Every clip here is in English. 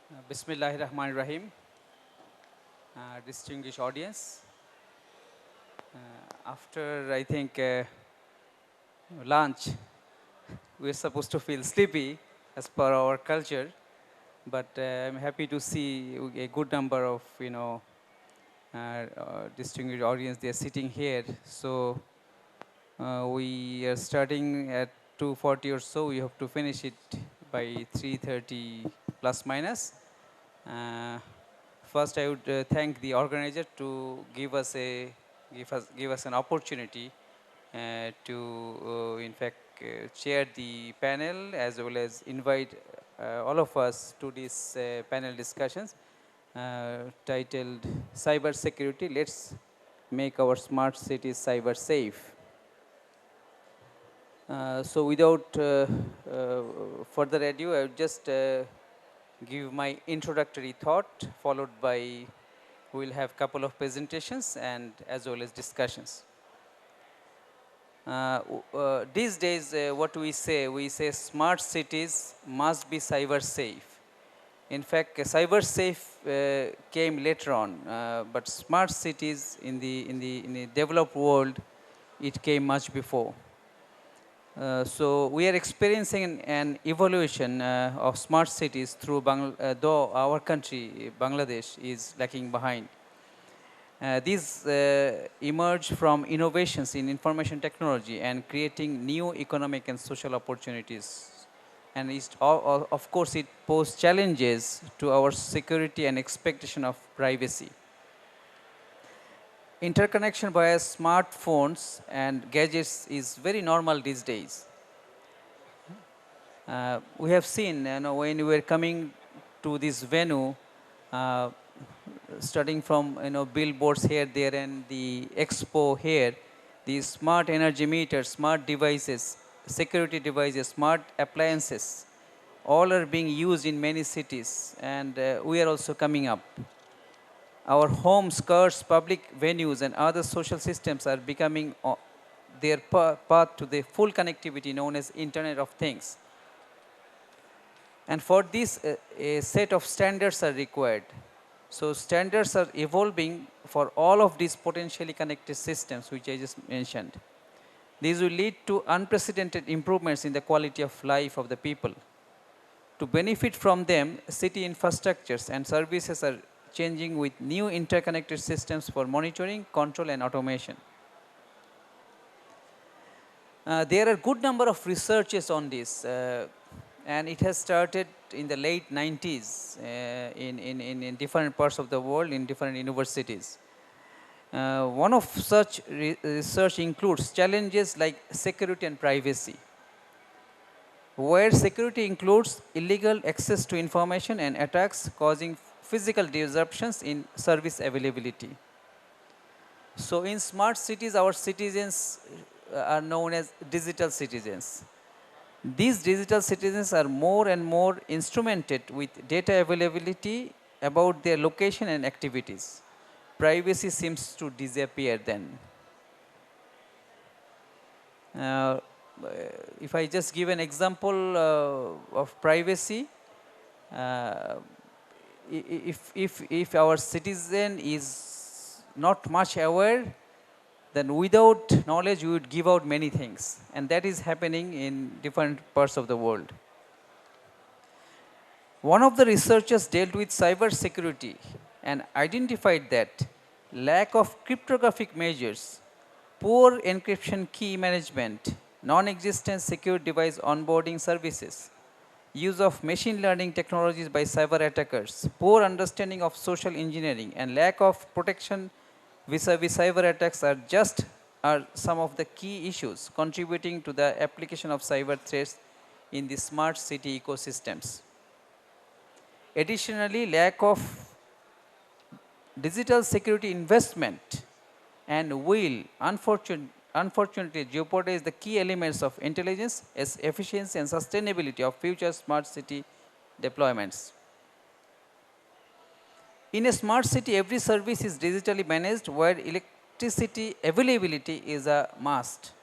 Bismillahirrahmanirrahim. Distinguished audience. After I think lunch, we're supposed to feel sleepy as per our culture, but I'm happy to see a good number of distinguished audience. They are sitting here. So we are starting at 2:40 or so. We have to finish it by 3:30 plus minus. Uh, First, I would thank the organizer to give us an opportunity to, in fact, chair the panel as well as invite all of us to this panel discussions titled Cybersecurity. Let's make our smart cities cyber safe. So, without further ado, I would just give my introductory thought, followed by we'll have couple of presentations and as well as discussions. These days, what we say smart cities must be cyber safe. In fact, cyber safe came later on, but smart cities in the developed world, it came much before. So we are experiencing an evolution of smart cities through though our country, Bangladesh, is lagging behind. These emerge from innovations in information technology and creating new economic and social opportunities. And of course, it poses challenges to our security and expectation of privacy. Interconnection via smartphones and gadgets is very normal these days. We have seen, when we were coming to this venue, starting from billboards here, there, and the expo here, the smart energy meters, smart devices, security devices, smart appliances, all are being used in many cities, and we are also coming up. Our homes, cars, public venues, and other social systems are becoming their path to the full connectivity known as Internet of Things. And for this, a set of standards are required. So standards are evolving for all of these potentially connected systems, which I just mentioned. These will lead to unprecedented improvements in the quality of life of the people. To benefit from them, city infrastructures and services are changing with new interconnected systems for monitoring, control, and automation. There are good number of researches on this, and it has started in the late 90s in different parts of the world, in different universities. One of such research includes challenges like security and privacy, where security includes illegal access to information and attacks causing physical disruptions in service availability. So in smart cities, our citizens are known as digital citizens. These digital citizens are more and more instrumented with data availability about their location and activities. Privacy seems to disappear then. If I just give an example of privacy, if our citizen is not much aware, then without knowledge we would give out many things, and that is happening in different parts of the world. One of the researchers dealt with cyber security and identified that lack of cryptographic measures, poor encryption key management, non-existent secure device onboarding services, use of machine learning technologies by cyber attackers, poor understanding of social engineering, and lack of protection vis-a-vis cyber attacks are some of the key issues contributing to the application of cyber threats in the smart city ecosystems. Additionally, lack of digital security investment and will unfortunately jeopardize the key elements of intelligence, efficiency, and sustainability of future smart city deployments. In a smart city, every service is digitally managed, where electricity availability is a must.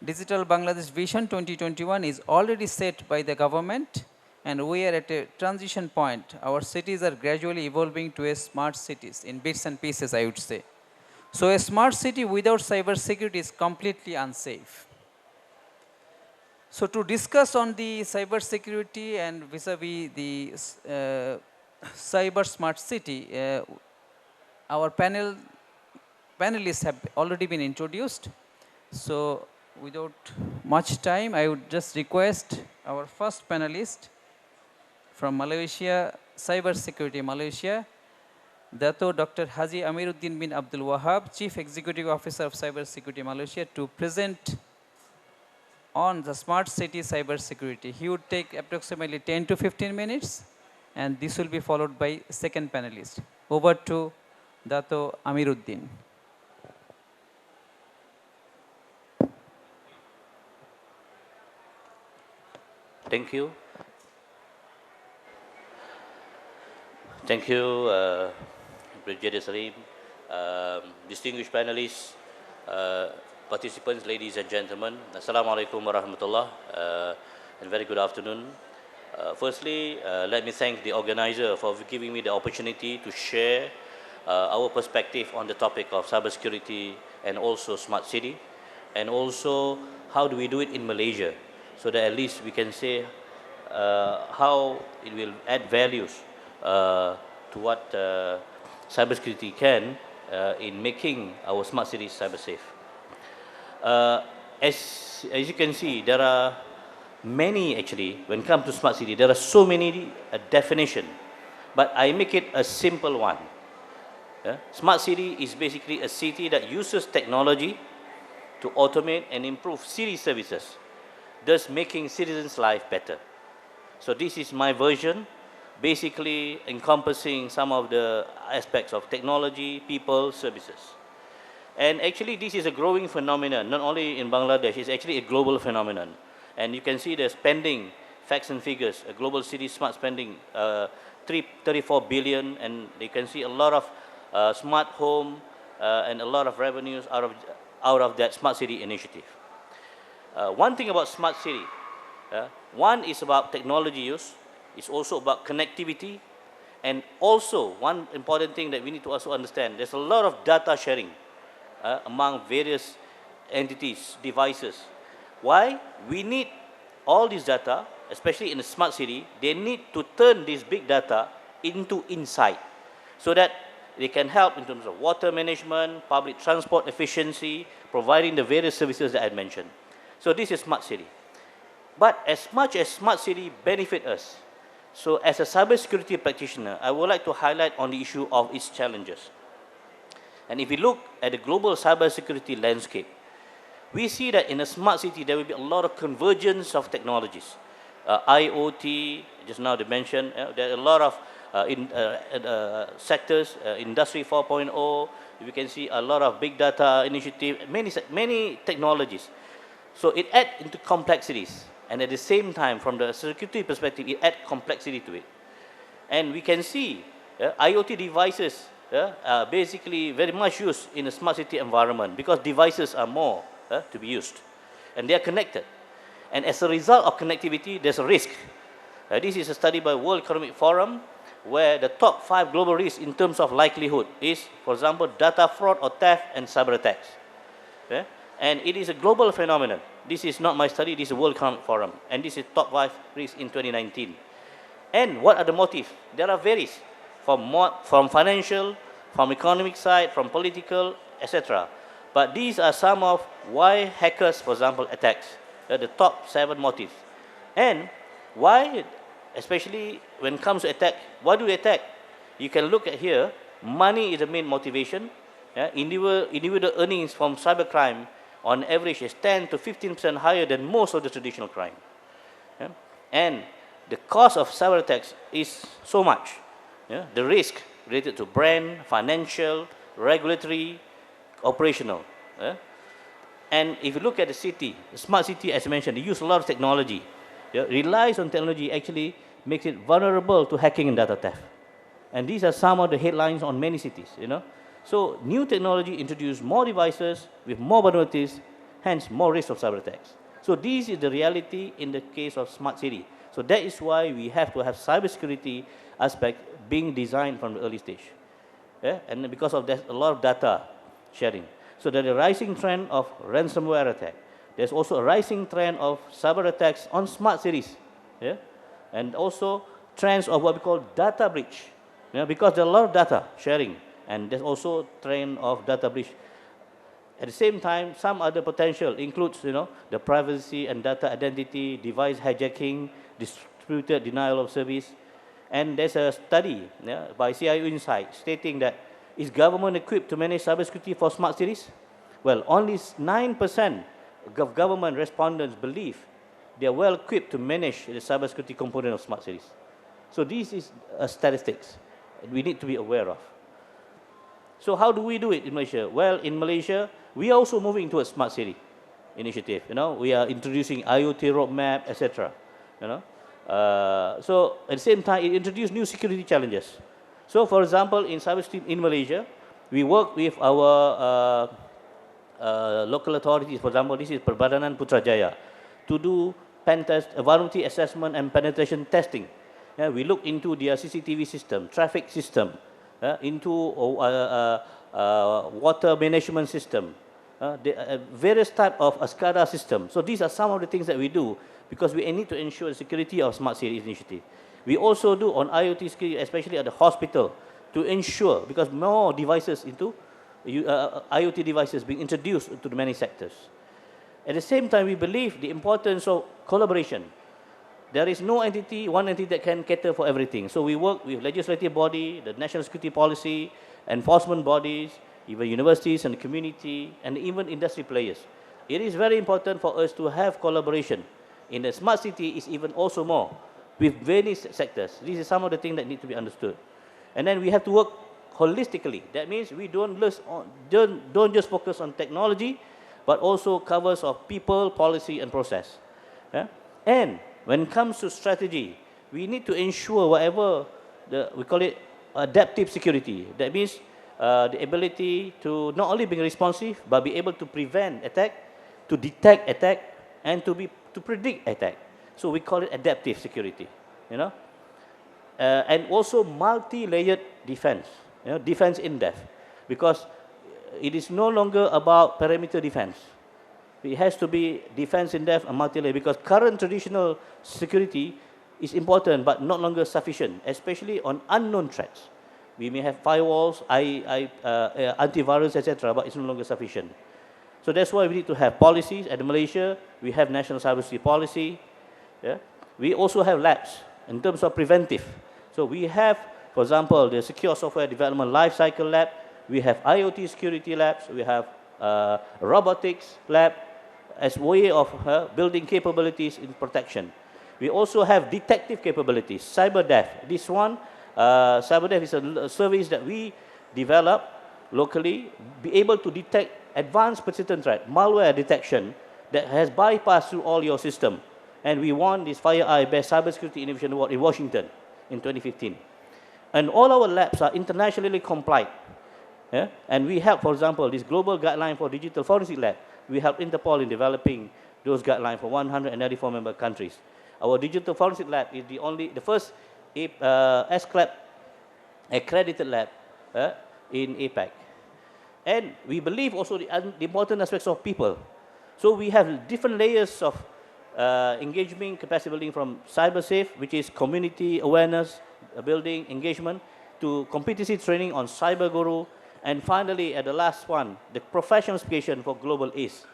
Digital Bangladesh Vision 2021 is already set by the government and we are at a transition point. Our cities are gradually evolving to a smart cities in bits and pieces, I would say. So a smart city without cybersecurity is completely unsafe. So to discuss on the cybersecurity and vis-a-vis the cyber smart city, our panelists have already been introduced. So without much time, I would just request our first panelist from Malaysia, Cybersecurity Malaysia, Dato Dr. Haji Amiruddin bin Abdul Wahab, Chief Executive Officer of Cybersecurity Malaysia, to present on the smart city cybersecurity. He would take approximately 10 to 15 minutes, and this will be followed by second panelist. Over to Dato Amiruddin. Thank you. Thank you, Brigadier Saleem, distinguished panelists, participants, ladies and gentlemen. Assalamu alaikum warahmatullah, and very good afternoon. Firstly, let me thank the organizer for giving me the opportunity to share our perspective on the topic of cybersecurity and also smart city, and also how do we do it in Malaysia, so that at least we can say how it will add values to what cybersecurity can in making our smart cities cyber safe. As you can see, there are many actually, when it comes to smart city, there are so many definitions, but I make it a simple one. Smart city is basically a city that uses technology to automate and improve city services, thus making citizens' life better. So this is my version, basically encompassing some of the aspects of technology, people, services. And actually this is a growing phenomenon, not only in Bangladesh, it's actually a global phenomenon. And you can see the spending, facts and figures, a global city smart spending, 34 billion, and you can see a lot of smart home and a lot of revenues out of that smart city initiative. One thing about smart city, one is about technology use, it's also about connectivity, and also one important thing that we need to also understand, there's a lot of data sharing among various entities, devices. Why? We need all this data, especially in a smart city, they need to turn this big data into insight, so that they can help in terms of water management, public transport efficiency, providing the various services that I mentioned. So this is smart city. But as much as smart city benefit us, so as a cybersecurity practitioner, I would like to highlight on the issue of its challenges. And if we look at the global cybersecurity landscape, we see that in a smart city, there will be a lot of convergence of technologies. IoT, just now they mentioned, there are a lot of sectors, Industry 4.0, we can see a lot of big data initiative, many technologies. So it adds into complexities. And at the same time, from the security perspective, it adds complexity to it. And we can see IoT devices are basically very much used in a smart city environment because devices are more to be used. And they are connected. And as a result of connectivity, there's a risk. This is a study by World Economic Forum, where the top 5 global risks in terms of likelihood is, for example, data fraud or theft and cyber attacks. And it is a global phenomenon. This is not my study, this is a World Economic Forum. And this is top 5 risks in 2019. And what are the motives? There are various, from financial, from economic side, from political, etc. But these are some of why hackers, for example, attacks. The top 7 motives. And why, especially when it comes to attack, why do we attack? You can look at here, money is the main motivation. Individual earnings from cybercrime on average is 10 to 15% higher than most of the traditional crime. And the cost of cyber attacks is so much. The risk related to brand, financial, regulatory, operational. And if you look at the city, the smart city, as I mentioned, they use a lot of technology. Relies on technology actually makes it vulnerable to hacking and data theft. And these are some of the headlines on many cities, So new technology introduces more devices with more vulnerabilities, hence more risk of cyber attacks. So this is the reality in the case of smart city. So that is why we have to have cybersecurity aspect being designed from the early stage. Yeah? And because of that, a lot of data sharing. So there's a rising trend of ransomware attack. There's also a rising trend of cyber attacks on smart cities. Yeah? And also trends of what we call data breach. Yeah? Because there are a lot of data sharing. And there's also trend of data breach. At the same time, some other potential includes, the privacy and data identity, device hijacking, distributed denial of service. And there's a study by CIO Insight stating that is government equipped to manage cybersecurity for smart cities? Well, only 9% of government respondents believe they are well equipped to manage the cybersecurity component of smart cities. So this is a statistics we need to be aware of. So how do we do it in Malaysia? Well, in Malaysia, we are also moving towards smart city initiative. We are introducing IoT roadmap, etc. So at the same time, it introduced new security challenges. So for example, in cybersecurity in Malaysia, we work with our local authorities. For example, this is Perbadanan Putrajaya, to do pen test, vulnerability assessment and penetration testing. We look into their CCTV system, traffic system, into water management system, various type of SCADA system. So these are some of the things that we do because we need to ensure the security of smart city initiative. We also do on IoT security, especially at the hospital, to ensure, because more devices into IoT devices being introduced to the many sectors. At the same time, we believe the importance of collaboration. There is no entity, one entity that can cater for everything. So we work with legislative body, the national security policy, enforcement bodies, even universities and the community, and even industry players. It is very important for us to have collaboration. In the smart city, is even also more with various sectors. This is some of the things that need to be understood. And then we have to work holistically. That means we don't just focus on technology, but also covers of people, policy, and process. And when it comes to strategy, we need to ensure whatever we call it adaptive security. That means the ability to not only be responsive, but be able to prevent attack, to detect attack, and to predict attack. So we call it adaptive security. And also multi-layered defense. Defense in depth, because it is no longer about perimeter defense. It has to be defense in depth and multi-layer, because current traditional security is important but not longer sufficient, especially on unknown threats. We may have firewalls, antivirus, etc., but it's no longer sufficient. So that's why we need to have policies. At Malaysia, we have national cybersecurity policy. We also have labs in terms of preventive. So we have, for example, the Secure Software Development Lifecycle Lab. We have IoT security labs. We have robotics lab as way of building capabilities in protection. We also have detective capabilities, CyberDef. This one, CyberDef is a service that we develop locally, be able to detect advanced persistent threat, malware detection that has bypassed through all your system. And we won this FireEye Best Cybersecurity Innovation Award in Washington in 2015. And all our labs are internationally compliant. And we help, for example, this global guideline for digital forensic lab. We help Interpol in developing those guidelines for 194 member countries. Our digital forensic lab is the first SCLAP accredited lab in APAC. And we believe also the important aspects of people. So we have different layers of engagement, capacity building, from CyberSafe, which is community awareness building, engagement, to competency training on Cyber Guru, and finally, at the last one, the professional certification for global ACE.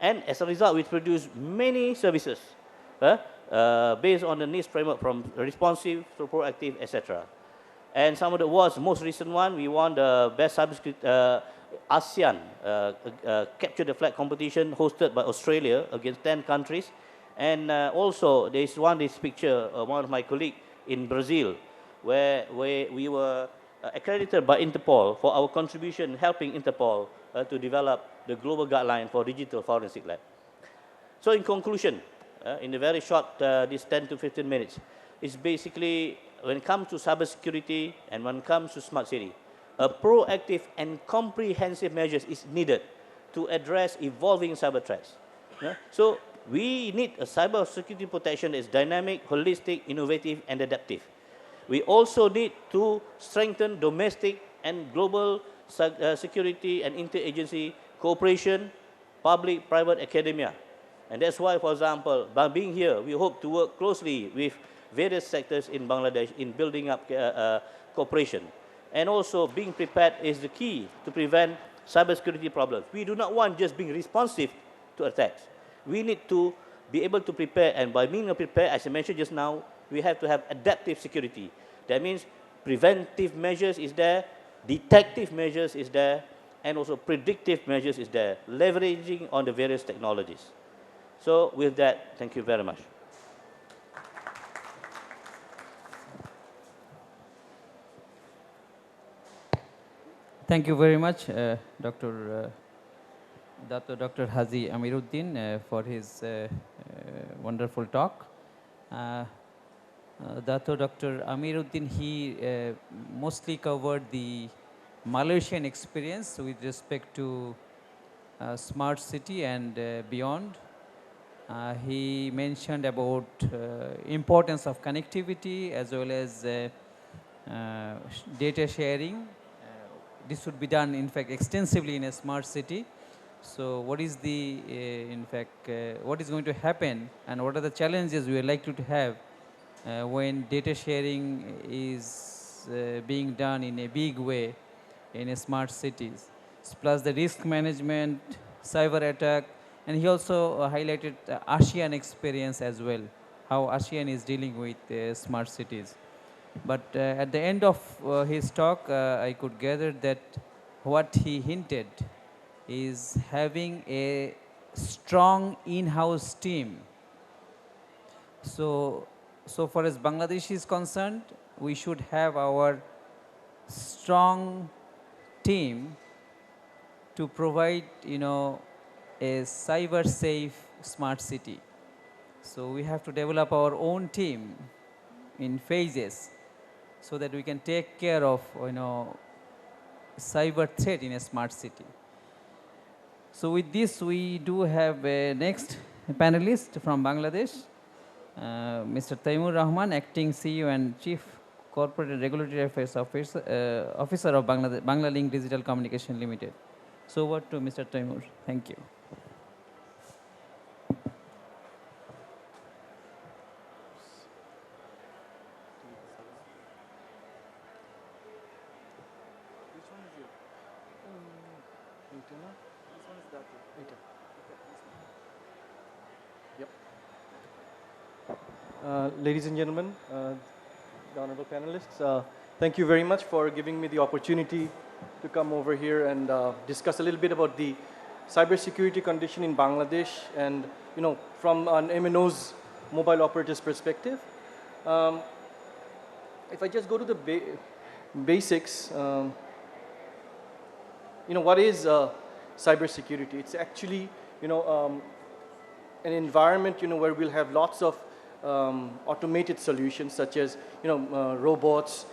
And as a result, we produce many services based on the NIST framework, from responsive to proactive, etc. And some of the awards, most recent one, we won the Best Cybersecurity ASEAN Capture the Flag competition hosted by Australia against 10 countries. And also, there is this picture, one of my colleagues in Brazil, where we were accredited by Interpol for our contribution helping Interpol to develop the global guideline for digital forensic lab. So in conclusion, in a very short, this 10 to 15 minutes, it's basically, when it comes to cybersecurity and when it comes to smart city, a proactive and comprehensive measures is needed to address evolving cyber threats. So We need a cyber security protection that is dynamic, holistic, innovative, and adaptive. We also need to strengthen domestic and global security and interagency cooperation, public, private, academia. And that's why, for example, by being here, we hope to work closely with various sectors in Bangladesh in building up cooperation. And also, being prepared is the key to prevent cybersecurity problems. We do not want just being responsive to attacks. We need to be able to prepare, and by being prepared, as I mentioned just now, we have to have adaptive security. That means preventive measures is there, detective measures is there, and also predictive measures is there, leveraging on the various technologies. So with that, thank you very much. Thank you very much, Dr. Dr. Haji Amiruddin for his wonderful talk. Dato Dr. Amiruddin, he mostly covered the Malaysian experience with respect to smart city and beyond. He mentioned about importance of connectivity as well as data sharing. This should be done, in fact, extensively in a smart city. So what is the, what is going to happen and what are the challenges we are likely to have when data sharing is being done in a big way in a smart cities, plus the risk management, cyber attack, and he also highlighted ASEAN experience as well, how ASEAN is dealing with smart cities. But at the end of his talk, I could gather that what he hinted is having a strong in-house team. So far as Bangladesh is concerned, we should have our strong team to provide, a cyber safe smart city. So we have to develop our own team in phases so that we can take care of, cyber threat in a smart city. So with this, we do have a next panelist from Bangladesh, Mr. Taimur Rahman, Acting CEO and Chief Corporate and Regulatory Affairs Officer of Banglalink Digital Communication Limited. So over to Mr. Taimur. Thank you. Ladies and gentlemen, the honorable panelists, thank you very much for giving me the opportunity to come over here and discuss a little bit about the cybersecurity condition in Bangladesh and, from an MNO's mobile operator's perspective. If I just go to the basics, what is cybersecurity? It's actually, an environment, where we'll have lots of automated solutions such as, robots,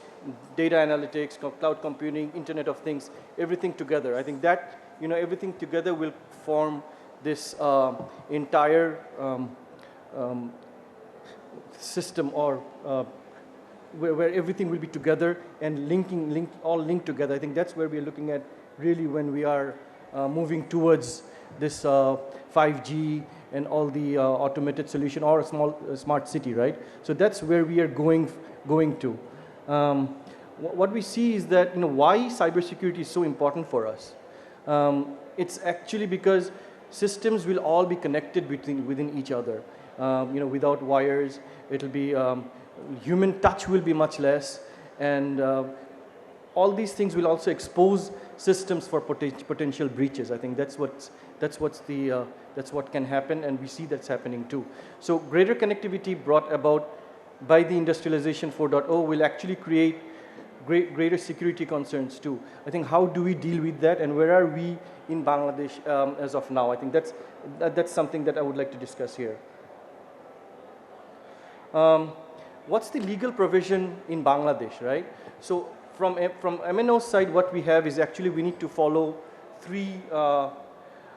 data analytics, cloud computing, Internet of Things, everything together. I think that, everything together will form this entire system or where everything will be together and all linked together. I think that's where we're looking at really when we are moving towards this 5G and all the automated solution or a smart city, right? So that's where we are going to. What we see is that, why cybersecurity is so important for us. It's actually because systems will all be connected within each other. Without wires, it'll be, human touch will be much less, and all these things will also expose systems for potential breaches. I think that's what can happen, and we see that's happening too. So greater connectivity brought about by the industrialization 4.0 will actually create greater security concerns too. I think how do we deal with that, and where are we in Bangladesh as of now? I think that's something that I would like to discuss here. What's the legal provision in Bangladesh, right? So from MNO's side, what we have is actually we need to follow three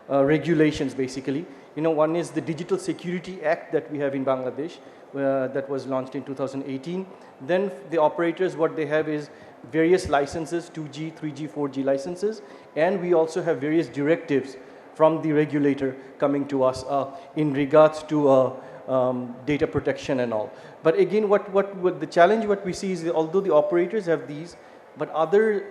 regulations basically. One is the Digital Security Act that we have in Bangladesh that was launched in 2018. Then the operators, what they have is various licenses, 2G, 3G, 4G licenses, and we also have various directives from the regulator coming to us in regards to data protection and all. But again, what the challenge what we see is that although the operators have these, but others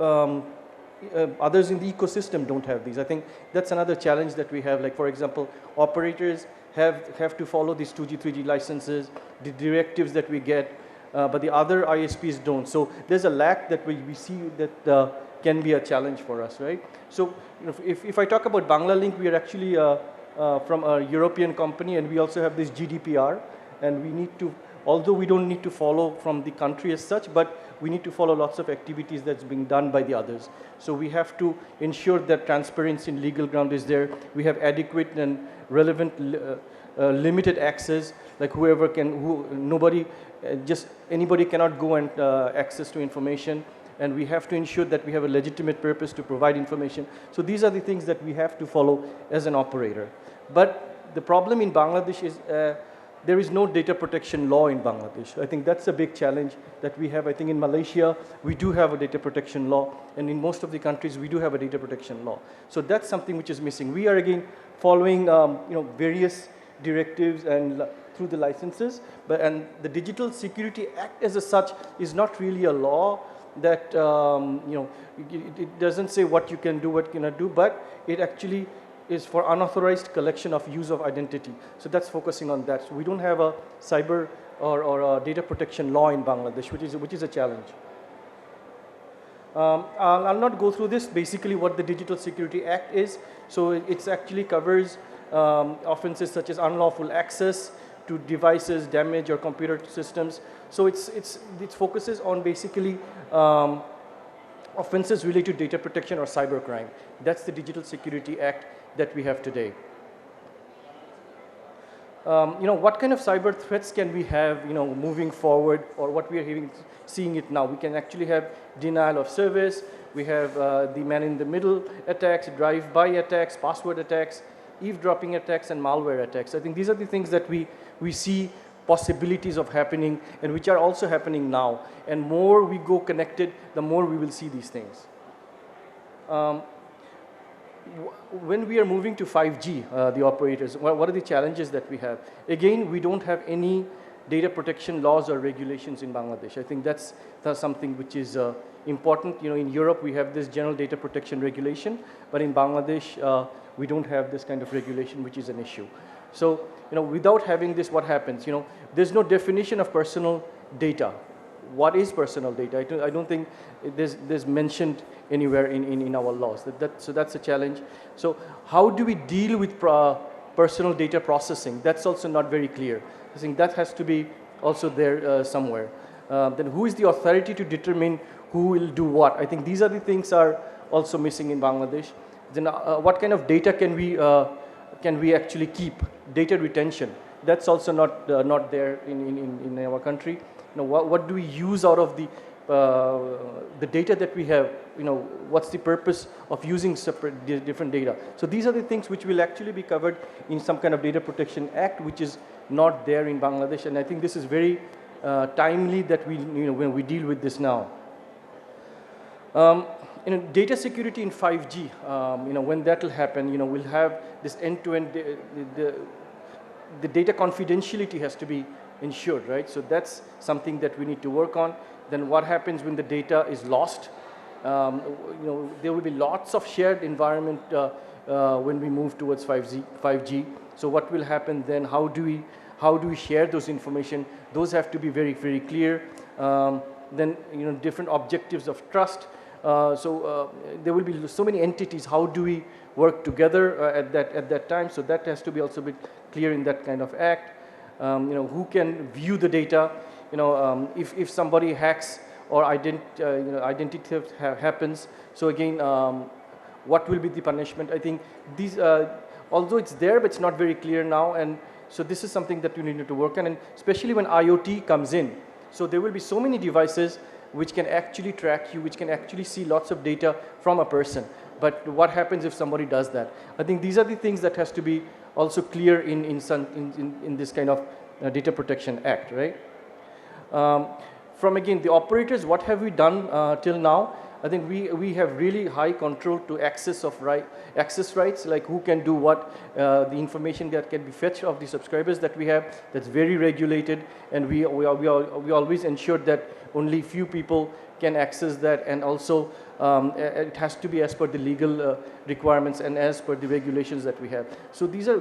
in the ecosystem don't have these. I think that's another challenge that we have. Like for example, operators have to follow these 2G, 3G licenses, the directives that we get, but the other ISPs don't. So there's a lack that we see that can be a challenge for us, right? So if I talk about Banglalink, we are actually from a European company, and we also have this GDPR, and we need to, although we don't need to follow from the country as such, but we need to follow lots of activities that's being done by the others. So we have to ensure that transparency in legal ground is there. We have adequate and relevant limited access, like whoever can, nobody, just anybody cannot go and access to information. And we have to ensure that we have a legitimate purpose to provide information. So these are the things that we have to follow as an operator. But the problem in Bangladesh is there is no data protection law in Bangladesh. I think that's a big challenge that we have. I think in Malaysia, we do have a data protection law, and in most of the countries, we do have a data protection law. So that's something which is missing. We are again following various directives and through the licenses, and the Digital Security Act as such is not really a law that it doesn't say what you can do, what you cannot do, but it actually is for unauthorized collection of use of identity. So that's focusing on that. So we don't have a cyber or a data protection law in Bangladesh, which is a challenge. I'll not go through this. Basically, what the Digital Security Act is. So it actually covers offenses such as unlawful access to devices, damage or computer systems. So it focuses on basically offenses related to data protection or cybercrime. That's the Digital Security Act that we have today. What kind of cyber threats can we have, moving forward, or what we are seeing it now? We can actually have denial of service. We have the man-in-the-middle attacks, drive-by attacks, password attacks, eavesdropping attacks, and malware attacks. I think these are the things that we see possibilities of happening, and which are also happening now. And more we go connected, the more we will see these things. When we are moving to 5G, the operators, what are the challenges that we have? Again, we don't have any data protection laws or regulations in Bangladesh. I think that's something which is important. In Europe, we have this general data protection regulation, but in Bangladesh, we don't have this kind of regulation, which is an issue. So, without having this, what happens? There's no definition of personal data. What is personal data? I don't think there's mentioned anywhere in our laws. So that's a challenge. So how do we deal with personal data processing? That's also not very clear. I think that has to be also there somewhere. Then who is the authority to determine who will do what? I think these are the things are also missing in Bangladesh. Then what kind of data can we actually keep? Data retention. That's also not there in our country. What do we use out of the data that we have? What's the purpose of using different data? So these are the things which will actually be covered in some kind of data protection act, which is not there in Bangladesh. And I think this is very timely that when we deal with this now. Data security in 5G, when that will happen, we'll have this end-to-end, the data confidentiality has to be ensured, right? So that's something that we need to work on. Then what happens when the data is lost? There will be lots of shared environment when we move towards 5G. So what will happen then? How do we share those information? Those have to be very, very clear. Then different objectives of trust. There will be so many entities. How do we work together at that time? So that has to be also be clear in that kind of act. Who can view the data? If somebody hacks or identity theft happens. So again, what will be the punishment? I think these, although it's there, but it's not very clear now. And so this is something that we need to work on, and especially when IoT comes in. So there will be so many devices which can actually track you, which can actually see lots of data from a person. But what happens if somebody does that? I think these are the things that has to be also clear in this kind of Data Protection Act, right? From again the operators, what have we done till now? I think we have really high control to access rights, like who can do what, the information that can be fetched of the subscribers that we have, that's very regulated, and we always ensure that only few people can access that, and also it has to be as per the legal requirements and as per the regulations that we have. So these are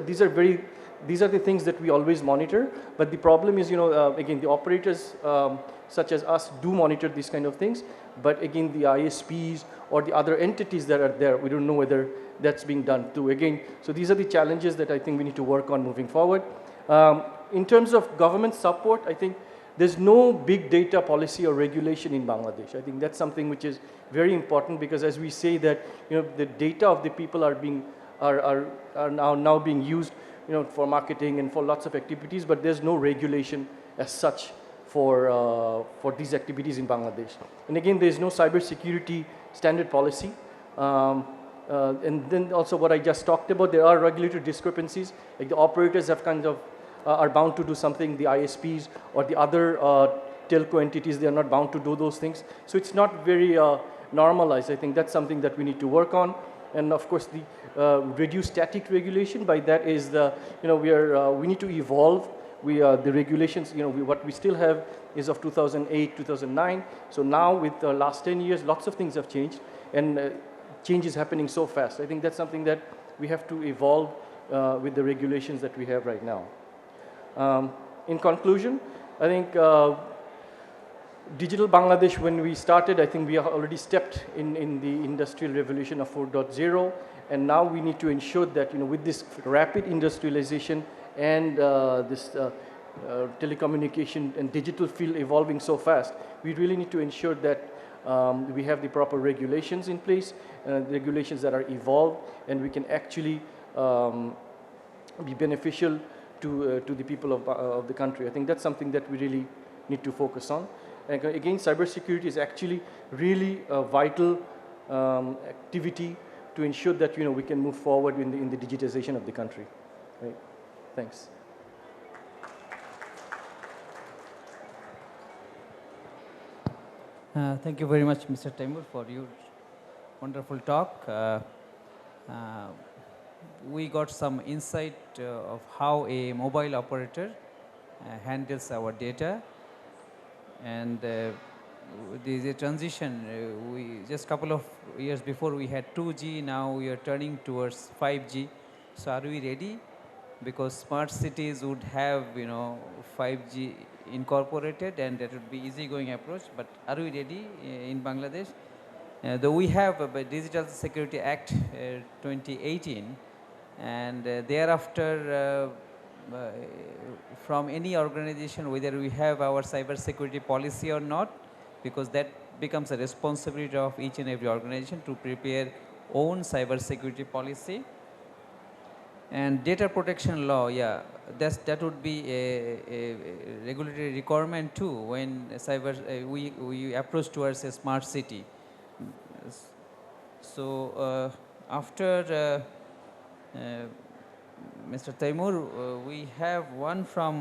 the things that we always monitor. But the problem is, again, the operators such as us do monitor these kind of things, but again the ISPs or the other entities that are there, we don't know whether that's being done too. Again, so these are the challenges that I think we need to work on moving forward. In terms of government support, I think there's no big data policy or regulation in Bangladesh. I think that's something which is very important, because as we say that, the data of the people are now being used, for marketing and for lots of activities, but there's no regulation as such for these activities in Bangladesh. And again, there's no cybersecurity standard policy. And then also what I just talked about, there are regulatory discrepancies, like the operators have kind of are bound to do something, the ISPs or the other telco entities, they are not bound to do those things. So it's not very normalized. I think that's something that we need to work on. And of course, the reduced static regulation, by that is we need to evolve. The regulations, what we still have is of 2008, 2009. So now with the last 10 years, lots of things have changed, and change is happening so fast. I think that's something that we have to evolve with the regulations that we have right now. In conclusion, I think Digital Bangladesh, when we started, I think we have already stepped in the industrial revolution of 4.0, and now we need to ensure that, with this rapid industrialization and this telecommunication and digital field evolving so fast, we really need to ensure that we have the proper regulations in place, regulations that are evolved, and we can actually be beneficial to the people of the country. I think that's something that we really need to focus on. And again, cybersecurity is actually really a vital activity to ensure that we can move forward in the digitization of the country. Right? Thanks. Thank you very much, Mr. Taimur, for your wonderful talk. We got some insight of how a mobile operator handles our data, and the transition. We just couple of years before we had 2G. Now we are turning towards 5G. So are we ready? Because smart cities would have 5G incorporated, and that would be easygoing approach. But are we ready in Bangladesh? Though we have a Digital Security Act 2018, and thereafter from any organization, whether we have our cybersecurity policy or not, because that becomes a responsibility of each and every organization to prepare own cybersecurity policy. And data protection law, that would be a regulatory requirement too when we approach towards a smart city. So after Mr. Taimur, we have one from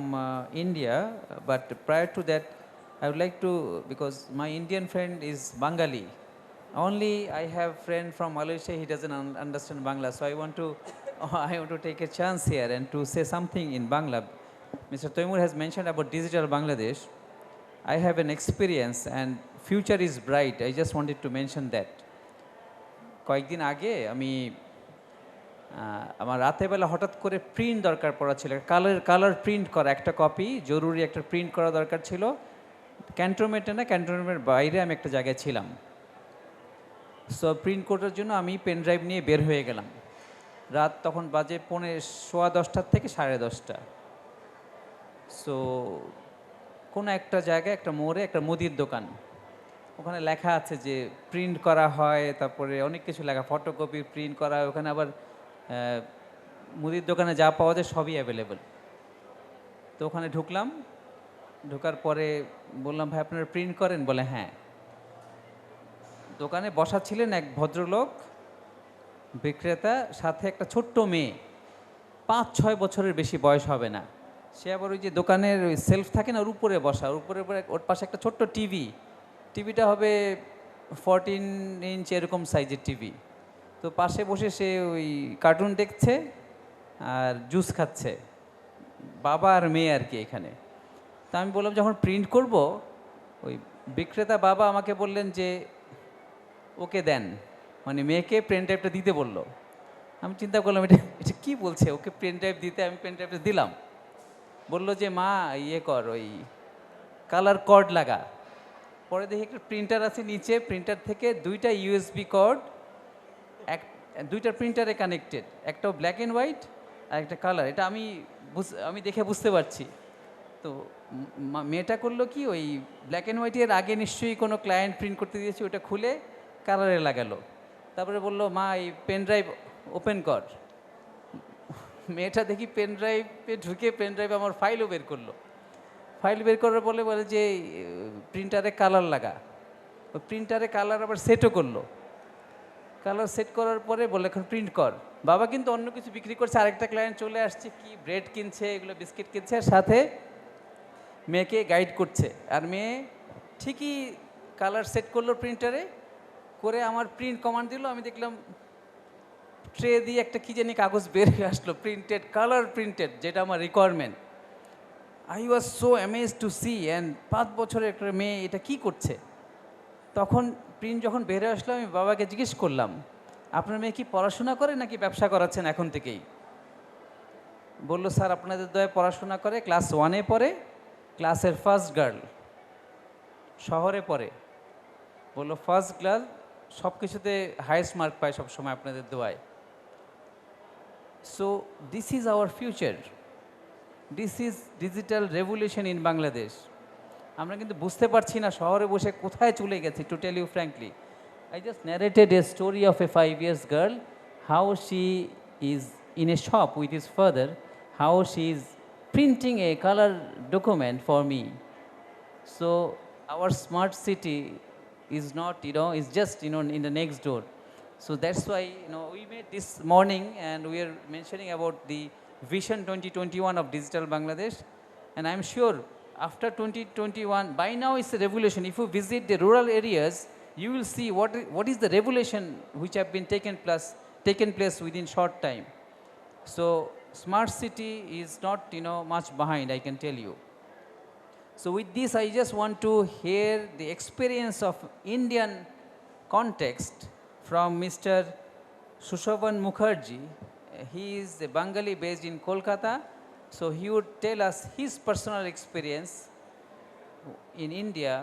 India, but prior to that, I would like to, because my Indian friend is Bengali. Only I have friend from Malaysia, he doesn't understand Bangla, so I want to take a chance here and to say something in Bangla. Mr. Taimur has mentioned about digital Bangladesh. I have an experience, and future is bright. I just wanted to mention that. কয়েকদিন আগে আমি আমার রাতে বেলা হঠাৎ করে print দরকার পড়া ছিল, কালার প্রিন্ট করা একটা কপি, জরুরি একটা প্রিন্ট করা দরকার ছিল। ক্যান্টনমেন্টে না, ক্যান্টনমেন্টের বাইরে আমি একটা জায়গায় ছিলাম। সো প্রিন্ট করার জন্য আমি পেন ড্রাইভ নিয়ে বের হয়ে গেলাম। রাত তখন বাজে 10:15 থেকে 10:30। সো কোনো একটা জায়গায়, একটা মোড়ে একটা মুদির দোকান, ওখানে লেখা আছে যে প্রিন্ট করা হয়, তারপরে অনেক কিছু লেখা, ফটোকপি প্রিন্ট করা হয়। ওখানে আবার মুদির দোকানে যা পাওয়া যায় সবই অ্যাভেলেবল। তো ওখানে ঢুকলাম, ঢোকার পরে বললাম, ভাই আপনারা প্রিন্ট করেন? বলে হ্যাঁ। দোকানে বসা ছিলেন এক ভদ্রলোক বিক্রেতা, সাথে একটা ছোট্ট মেয়ে, 5-6 বছরের বেশি বয়স হবে না। সে আবার ওই যে দোকানের ওই সেলফ থাকে না, ওর উপরে বসা, ওর উপরে ওর পাশে একটা ছোট্ট টিভি, টিভিটা হবে 14 ইঞ্চ এরকম সাইজের টিভি। তো পাশে বসে সে ওই কার্টুন দেখছে আর জুস খাচ্ছে, বাবা আর মেয়ে আর কি এখানে। তা আমি বললাম যখন প্রিন্ট করব, ওই বিক্রেতা বাবা আমাকে বললেন যে ওকে দেন, মানে মেয়েকে পেন ড্রাইভটা দিতে বললো। আমি চিন্তা করলাম এটা এটা কী বলছে, ওকে পেন ড্রাইভ দিতে, আমি পেন ড্রাইভটা দিলাম। বললো যে মা ইয়ে কর, ওই কালার কর্ড লাগা। পরে দেখি একটা প্রিন্টার আছে নিচে, প্রিন্টার থেকে 2টা ইউএসবি কর্ড, এক 2টা প্রিন্টারে কানেক্টেড, একটাও ব্ল্যাক অ্যান্ড হোয়াইট আর একটা কালার। এটা আমি দেখে বুঝতে পারছি। তো মেয়েটা করলো কি, ওই ব্ল্যাক অ্যান্ড হোয়াইটের আগে নিশ্চয়ই কোনো ক্লায়েন্ট প্রিন্ট করতে দিয়েছে, ওটা খুলে কালারে লাগালো। তারপরে বললো মা এই পেন ড্রাইভ ওপেন কর। মেয়েটা দেখি পেন ড্রাইভে ঢুকে পেন ড্রাইভে আমার ফাইলও বের করলো। ফাইল বের করার বলে যে প্রিন্টারে কালার লাগা। ওই প্রিন্টারে কালার আবার সেটও করলো। কালার সেট করার পরে বলে এখন প্রিন্ট কর। বাবা কিন্তু অন্য কিছু বিক্রি করছে, আরেকটা ক্লায়েন্ট চলে আসছে, কি ব্রেড কিনছে, এগুলো বিস্কিট কিনছে, আর সাথে মেয়েকে গাইড করছে। আর মেয়ে ঠিকই কালার সেট করলো প্রিন্টারে, করে আমার প্রিন্ট কমান্ড দিল। আমি দেখলাম ট্রে দিয়ে একটা কী জানি কাগজ বের হয়ে আসলো, প্রিন্টেড, কালার প্রিন্টেড, যেটা আমার requirement. I was so amaze to see. And 5 বছরের একটা মেয়ে এটা কি করছে। তখন প্রিন্ট যখন বের হয়ে আসলো, আমি বাবাকে জিজ্ঞেস করলাম আপনার মেয়ে কি পড়াশোনা করে নাকি ব্যবসা করাচ্ছেন এখন থেকেই? বললো স্যার আপনাদের দয়ে পড়াশোনা করে, ক্লাস 1-এ পড়ে, ক্লাসের ফার্স্ট গার্ল, শহরে পড়ে। বললো ফার্স্ট গার্ল, সব কিছুতে হাইয়েস্ট মার্ক পায় সবসময় আপনাদের দোয়ায়। So this is our future, this is digital revolution in Bangladesh. আমরা কিন্তু বুঝতে পারছি না শহরে বসে কোথায় চলে গেছি। To tell you frankly, I just narrated a story of a 5 years girl, how she is in a shop with his father, how she is printing a color document for me. So our smart city is not, is just, in the next door. So that's why, we made this morning and we are mentioning about the Vision 2021 of Digital Bangladesh. And I'm sure after 2021, by now it's a revolution. If you visit the rural areas, you will see what is the revolution which have been taken place within short time. So smart city is not, much behind, I can tell you. So with this, I just want to hear the experience of Indian context from Mr. Sushobhan Mukherjee. He is a Bengali based in Kolkata. So he would tell us his personal experience in India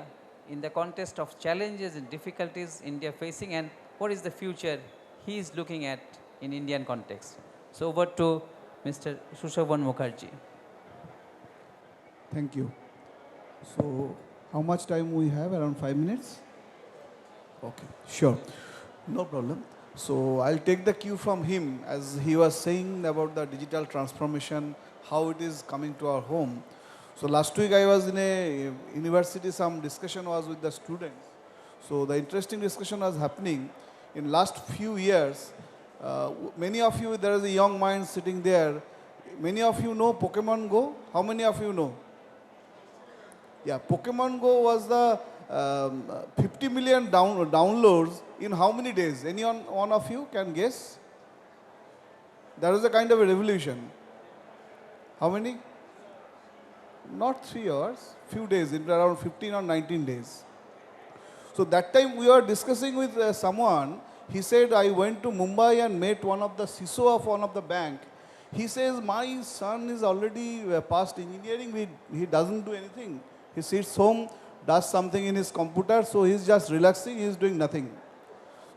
in the context of challenges and difficulties India facing, and what is the future he is looking at in Indian context. So over to Mr. Sushobhan Mukherjee. Thank you. So how much time we have? Around 5 minutes? Okay, sure. No problem. So I'll take the cue from him as he was saying about the digital transformation, how it is coming to our home. So last week I was in a university, some discussion was with the students. So the interesting discussion was happening in last few years. Many of you, there is a young mind sitting there. Many of you know Pokemon Go. How many of you know? Yeah, Pokemon Go was the 50 million downloads in how many days? Any one of you can guess? That was a kind of a revolution. How many? Not 3 hours, few days, in around 15 or 19 days. So that time we were discussing with someone. He said, I went to Mumbai and met one of the CISO of one of the bank. He says, my son is already past engineering, he doesn't do anything. He sits home, does something in his computer, so he's just relaxing, he's doing nothing.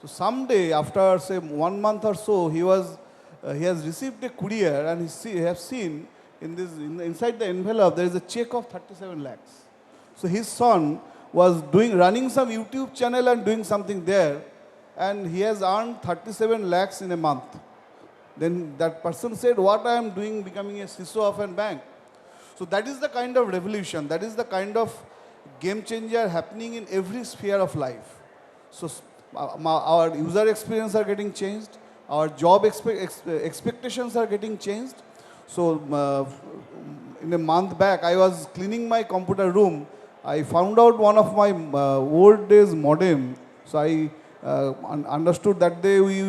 So someday, after say 1 month or so, he has received a courier and he has seen inside the envelope there is a check of 37 lakhs. So his son was running some YouTube channel and doing something there, and he has earned 37 lakhs in a month. Then that person said, what I am doing becoming a CISO of a bank? So that is the kind of revolution, that is the kind of game changer happening in every sphere of life. So our user experience are getting changed, our job expectations are getting changed, So in a month back, I was cleaning my computer room. I found out one of my old days modem. So I understood that day we